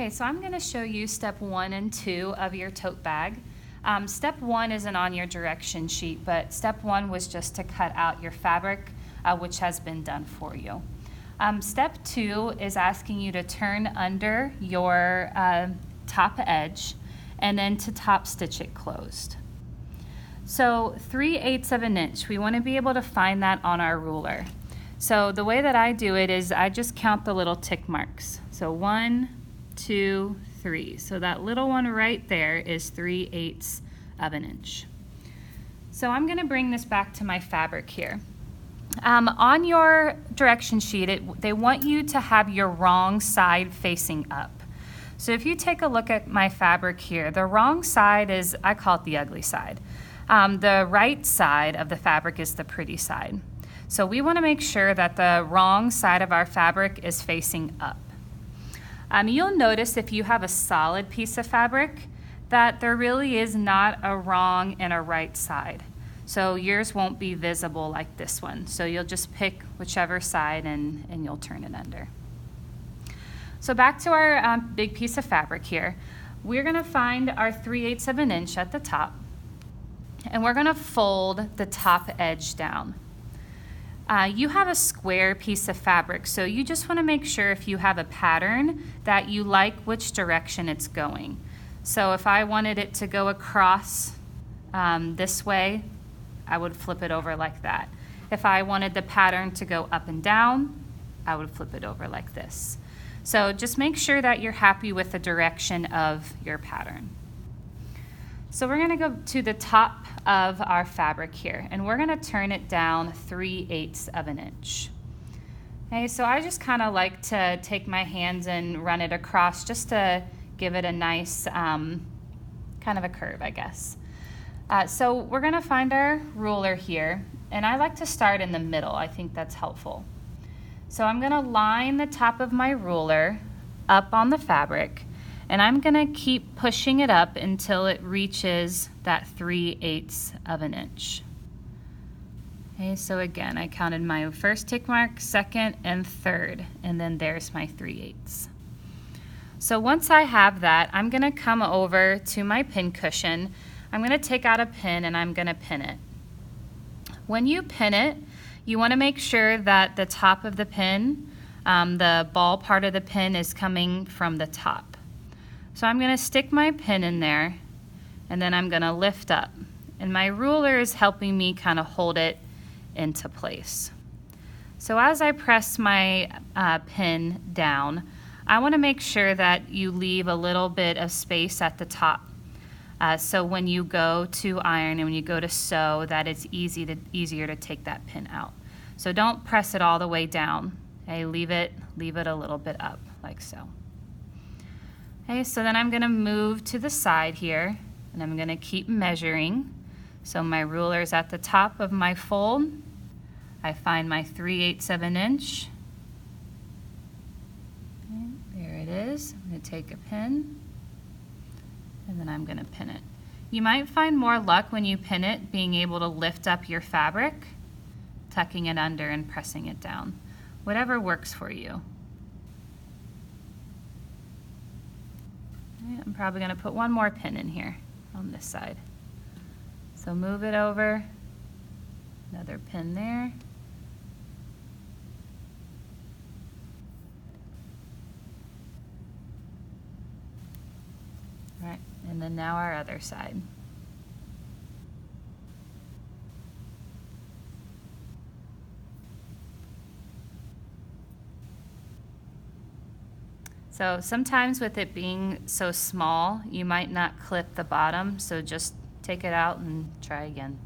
Okay, so I'm going to show you step 1 and 2 of your tote bag. Step 1 isn't on your direction sheet, but step 1 was just to cut out your fabric, which has been done for you. Step 2 is asking you to turn under your top edge and then to top stitch it closed. So 3/8 of an inch, we want to be able to find that on our ruler. So the way that I do it is I just count the little tick marks. So 1, 2, 3. So that little one right there is 3/8 of an inch. So I'm going to bring this back to my fabric here. On your direction sheet, they want you to have your wrong side facing up. So if you take a look at my fabric here, the wrong side is, I call it the ugly side. The right side of the fabric is the pretty side. So we want to make sure that the wrong side of our fabric is facing up. You'll notice if you have a solid piece of fabric that there really is not a wrong and a right side. So yours won't be visible like this one. So you'll just pick whichever side and you'll turn it under. So back to our big piece of fabric here. We're going to find our 3/8 of an inch at the top, and we're going to fold the top edge down. You have a square piece of fabric, so you just want to make sure if you have a pattern that you like which direction it's going. So if I wanted it to go across this way, I would flip it over like that. If I wanted the pattern to go up and down, I would flip it over like this. So just make sure that you're happy with the direction of your pattern. So we're going to go to the top of our fabric here, and we're going to turn it down 3/8 of an inch. Okay, so I just kind of like to take my hands and run it across just to give it a nice kind of a curve, I guess. So we're going to find our ruler here, and I like to start in the middle. I think that's helpful. So I'm going to line the top of my ruler up on the fabric, and I'm going to keep pushing it up until it reaches that 3/8 of an inch. Okay, so again, I counted my first tick mark, second, and third, and then there's my 3/8. So once I have that, I'm going to come over to my pin cushion. I'm going to take out a pin and I'm going to pin it. When you pin it, you want to make sure that the top of the pin, the ball part of the pin, is coming from the top. So I'm going to stick my pin in there, and then I'm going to lift up. And my ruler is helping me kind of hold it into place. So as I press my pin down, I want to make sure that you leave a little bit of space at the top. So when you go to iron and when you go to sew, that it's easier to take that pin out. So don't press it all the way down. Okay, leave it a little bit up, like so. Okay, so then I'm going to move to the side here, and I'm going to keep measuring. So my ruler is at the top of my fold. I find my 3/8 of an inch. Okay, there it is. I'm going to take a pin, and then I'm going to pin it. You might find more luck when you pin it being able to lift up your fabric, tucking it under and pressing it down. Whatever works for you. I'm probably going to put one more pin in here on this side. So move it over, another pin there. All right, and then now our other side. So sometimes with it being so small, you might not clip the bottom, so just take it out and try again.